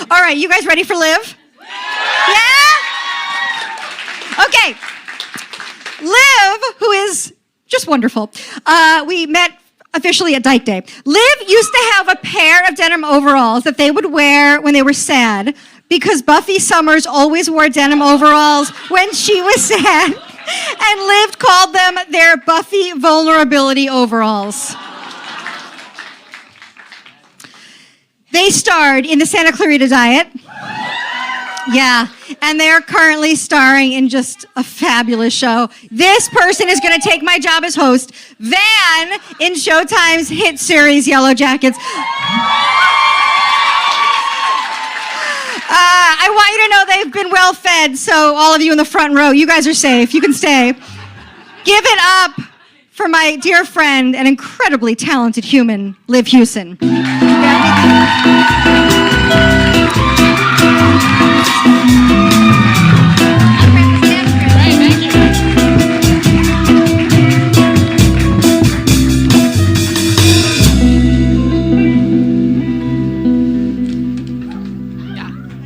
All right, you guys ready for Liv? Yeah? Okay. Liv, who is just wonderful, we met officially at Dyke Day. Liv used to have a pair of denim overalls that they would wear when they were sad because Buffy Summers always wore denim overalls when she was sad. And Liv called them their Buffy vulnerability overalls. They starred in the Santa Clarita Diet. Yeah, and they're currently starring in just a fabulous show. This person is going to take my job as host, Van, in Showtime's hit series Yellow Jackets. I want you to know they've been well fed, so all of you in the front row, you guys are safe. You can stay. Give it up for my dear friend and incredibly talented human, Liv Hewson.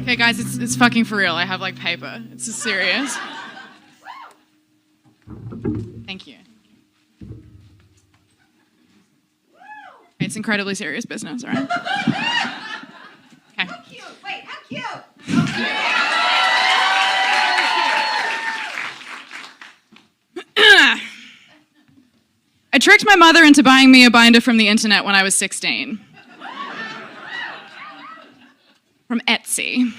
Okay, guys, it's fucking for real. I have, like, paper. It's serious. Thank you. It's incredibly serious business, all right? Okay. How cute. Wait, how cute. I tricked my mother into buying me a binder from the internet when I was 16. From Etsy.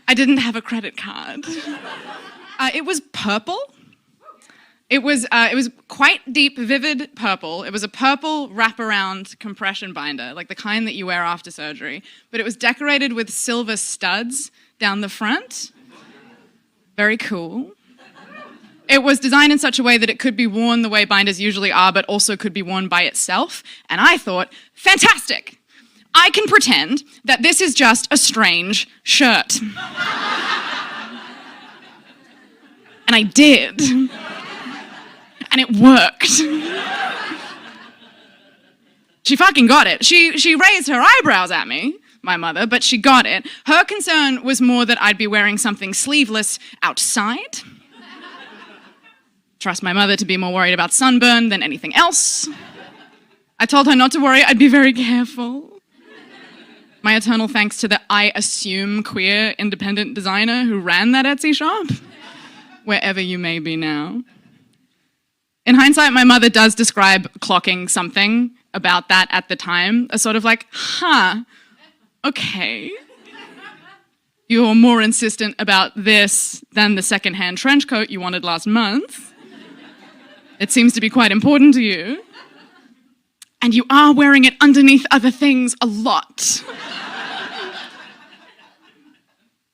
I didn't have a credit card. It was purple. It was quite deep, vivid purple. It was a purple wraparound compression binder, like the kind that you wear after surgery. But it was decorated with silver studs down the front. Very cool. It was designed in such a way that it could be worn the way binders usually are, but also could be worn by itself. And I thought, fantastic! I can pretend that this is just a strange shirt. And I did. And it worked. She fucking got it. She raised her eyebrows at me, my mother, but she got it. Her concern was more that I'd be wearing something sleeveless outside. Trust my mother to be more worried about sunburn than anything else. I told her not to worry, I'd be very careful. My eternal thanks to the, I assume, queer independent designer who ran that Etsy shop, wherever you may be now. In hindsight, my mother does describe clocking something about that at the time, as sort of like, okay. You're more insistent about this than the secondhand trench coat you wanted last month. It seems to be quite important to you. And you are wearing it underneath other things a lot.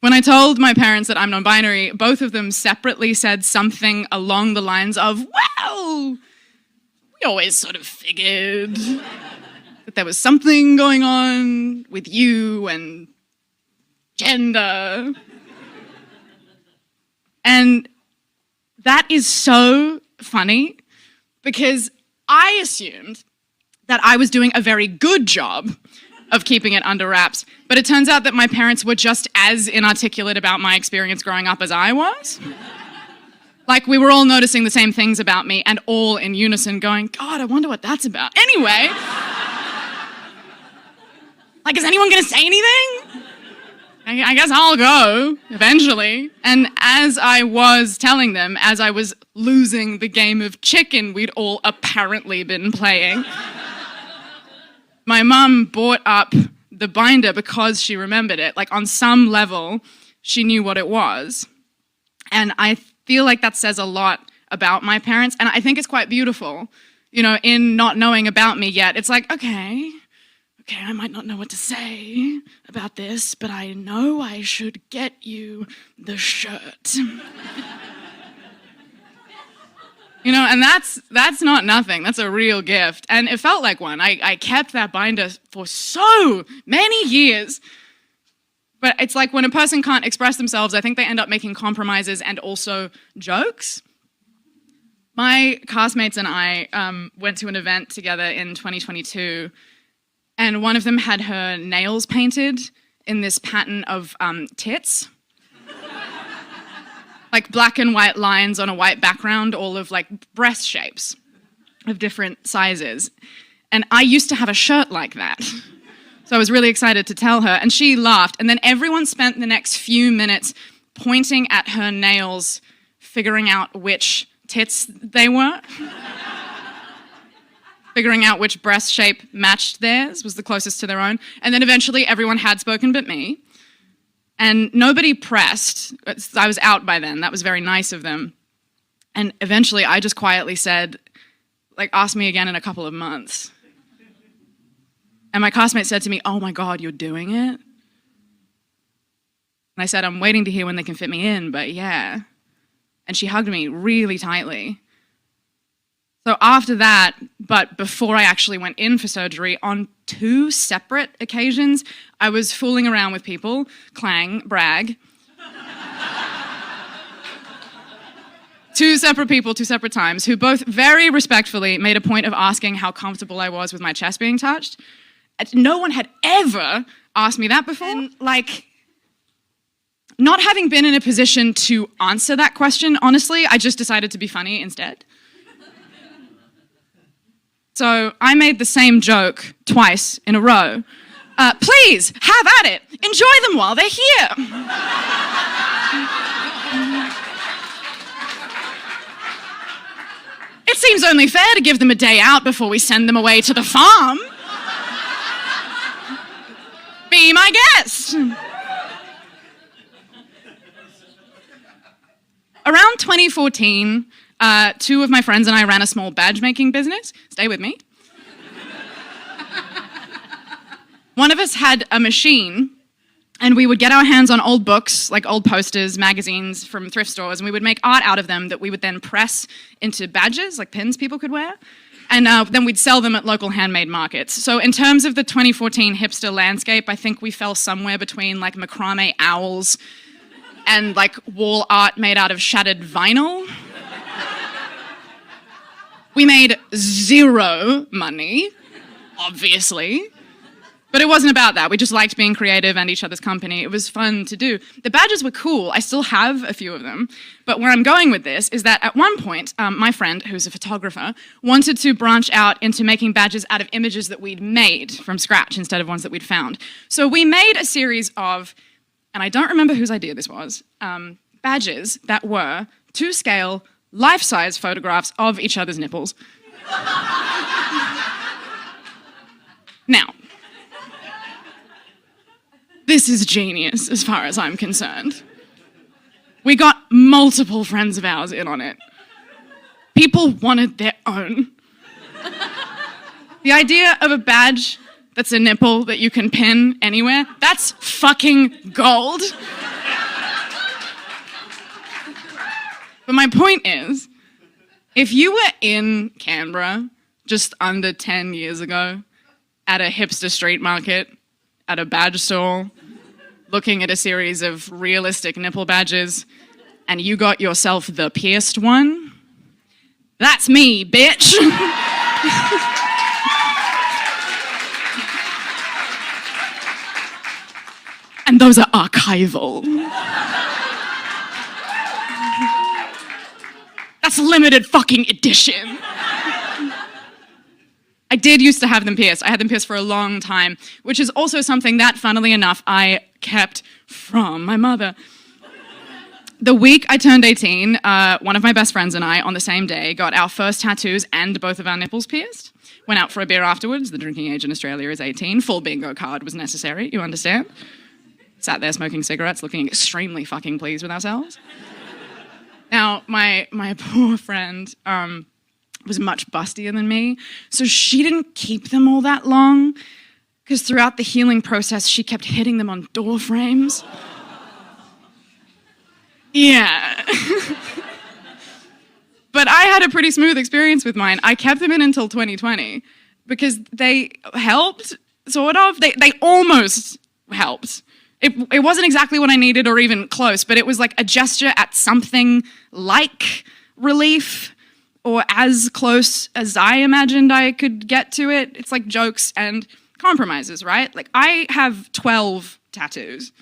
When I told my parents that I'm non-binary, both of them separately said something along the lines of, well, we always sort of figured that there was something going on with you and gender. And that is so funny because I assumed that I was doing a very good job of keeping it under wraps. But it turns out that my parents were just as inarticulate about my experience growing up as I was. Like, we were all noticing the same things about me and all in unison going, God, I wonder what that's about. Anyway, like, is anyone gonna say anything? I guess I'll go eventually. And as I was telling them, as I was losing the game of chicken we'd all apparently been playing, my mum bought up the binder because she remembered it. Like, on some level, she knew what it was. And I feel like that says a lot about my parents. And I think it's quite beautiful, you know, in not knowing about me yet. It's like, okay, I might not know what to say about this, but I know I should get you the shirt. You know, and that's not nothing. That's a real gift. And it felt like one. I kept that binder for so many years. But it's like when a person can't express themselves, I think they end up making compromises and also jokes. My castmates and I went to an event together in 2022 And one of them had her nails painted in this pattern of tits. Like black and white lines on a white background, all of like breast shapes of different sizes. And I used to have a shirt like that. So I was really excited to tell her, and she laughed. And then everyone spent the next few minutes pointing at her nails, figuring out which tits they were. Figuring out which breast shape matched theirs, was the closest to their own. And then eventually everyone had spoken but me. And nobody pressed. I was out by then. That was very nice of them. And eventually I just quietly said, like, ask me again in a couple of months. And my classmate said to me, oh my God, you're doing it? And I said, I'm waiting to hear when they can fit me in, but yeah. And she hugged me really tightly. So after that, but before I actually went in for surgery, on 2 separate occasions, I was fooling around with people, clang, brag. 2 separate people, 2 separate times, who both very respectfully made a point of asking how comfortable I was with my chest being touched. No one had ever asked me that before. And, like, not having been in a position to answer that question, honestly, I just decided to be funny instead. So I made the same joke twice in a row. Please, have at it. Enjoy them while they're here. It seems only fair to give them a day out before we send them away to the farm. Be my guest. Around 2014, 2 of my friends and I ran a small badge making business. Stay with me. One of us had a machine, and we would get our hands on old books, like old posters, magazines from thrift stores, and we would make art out of them that we would then press into badges, like pins people could wear, and then we'd sell them at local handmade markets. So in terms of the 2014 hipster landscape, I think we fell somewhere between like macrame owls and like wall art made out of shattered vinyl. We made 0 money, obviously. But it wasn't about that. We just liked being creative and each other's company. It was fun to do. The badges were cool. I still have a few of them. But where I'm going with this is that at one point, my friend, who's a photographer, wanted to branch out into making badges out of images that we'd made from scratch instead of ones that we'd found. So we made a series of, and I don't remember whose idea this was, badges that were, to scale, life-size photographs of each other's nipples. Now, this is genius as far as I'm concerned. We got multiple friends of ours in on it. People wanted their own. The idea of a badge that's a nipple that you can pin anywhere, that's fucking gold. But my point is, if you were in Canberra just under 10 years ago at a hipster street market, at a badge store, looking at a series of realistic nipple badges, and you got yourself the pierced one, that's me, bitch. And those are archival. That's limited fucking edition. I did used to have them pierced. I had them pierced for a long time, which is also something that, funnily enough, I kept from my mother. The week I turned 18, one of my best friends and I, on the same day, got our first tattoos and both of our nipples pierced. Went out for a beer afterwards. The drinking age in Australia is 18. Full bingo card was necessary, you understand? Sat there smoking cigarettes, looking extremely fucking pleased with ourselves. Now, my poor friend was much bustier than me, so she didn't keep them all that long, because throughout the healing process, she kept hitting them on door frames. Yeah. But I had a pretty smooth experience with mine. I kept them in until 2020, because they helped, sort of. They almost helped. It wasn't exactly what I needed or even close, but it was like a gesture at something like relief, or as close as I imagined I could get to it. It's like jokes and compromises, right? Like, I have 12 tattoos.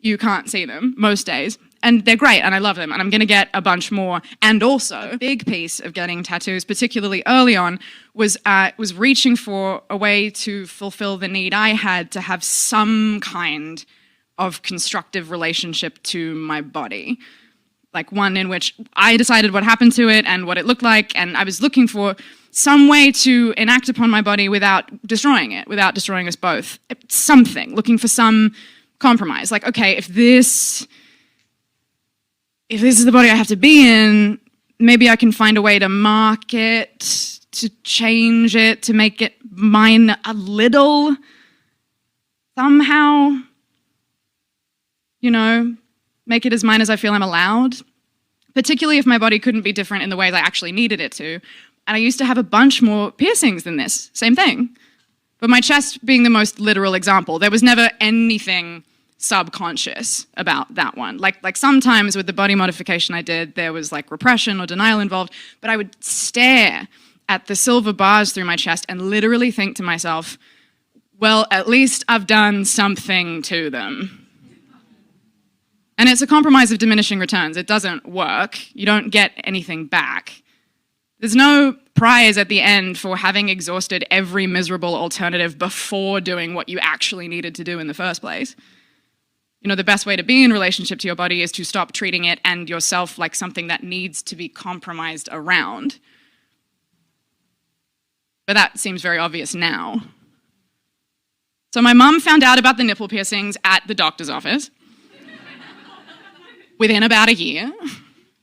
You can't see them most days. And they're great, and I love them, and I'm going to get a bunch more. And also, a big piece of getting tattoos, particularly early on, was reaching for a way to fulfill the need I had to have some kind of constructive relationship to my body. Like one in which I decided what happened to it and what it looked like, and I was looking for some way to enact upon my body without destroying it, without destroying us both. Something, looking for some compromise. Like, okay, if this is the body I have to be in, maybe I can find a way to mark it, to change it, to make it mine a little, somehow, you know, make it as mine as I feel I'm allowed, particularly if my body couldn't be different in the ways I actually needed it to. And I used to have a bunch more piercings than this, same thing. But my chest being the most literal example, there was never anything subconscious about that one. Like sometimes with the body modification I did, there was like repression or denial involved, but I would stare at the silver bars through my chest and literally think to myself, well, at least I've done something to them. And it's a compromise of diminishing returns. It doesn't work. You don't get anything back. There's no prize at the end for having exhausted every miserable alternative before doing what you actually needed to do in the first place. You know, the best way to be in relationship to your body is to stop treating it and yourself like something that needs to be compromised around. But that seems very obvious now. So my mum found out about the nipple piercings at the doctor's office within about a year.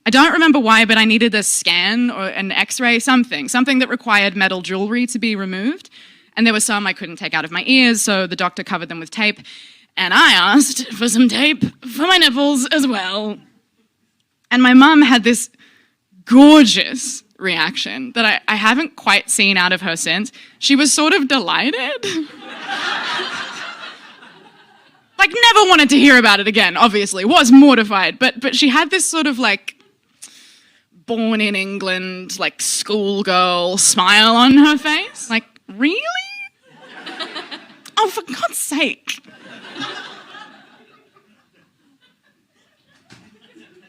I don't remember why, but I needed a scan or an x-ray, something that required metal jewelry to be removed. And there were some I couldn't take out of my ears, so the doctor covered them with tape. And I asked for some tape for my nipples as well. And my mum had this gorgeous reaction that I haven't quite seen out of her since. She was sort of delighted. Like, never wanted to hear about it again, obviously. Was mortified, but she had this sort of like born in England, like schoolgirl smile on her face. Like, really? Oh, for God's sake.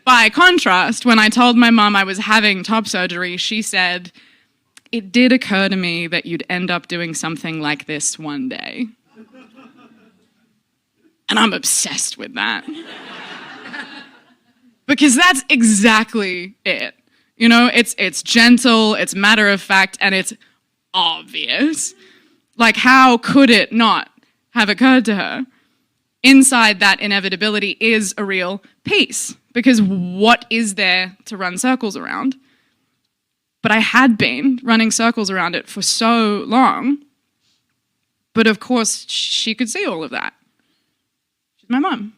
By contrast, when I told my mum I was having top surgery, she said, "It did occur to me that you'd end up doing something like this one day." And I'm obsessed with that. Because that's exactly it. You know, it's gentle, it's matter of fact, and it's obvious. Like, how could it not have occurred to her? Inside that inevitability is a real peace, because what is there to run circles around? But I had been running circles around it for so long. But of course, she could see all of that. She's my mum.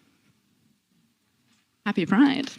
Happy Pride.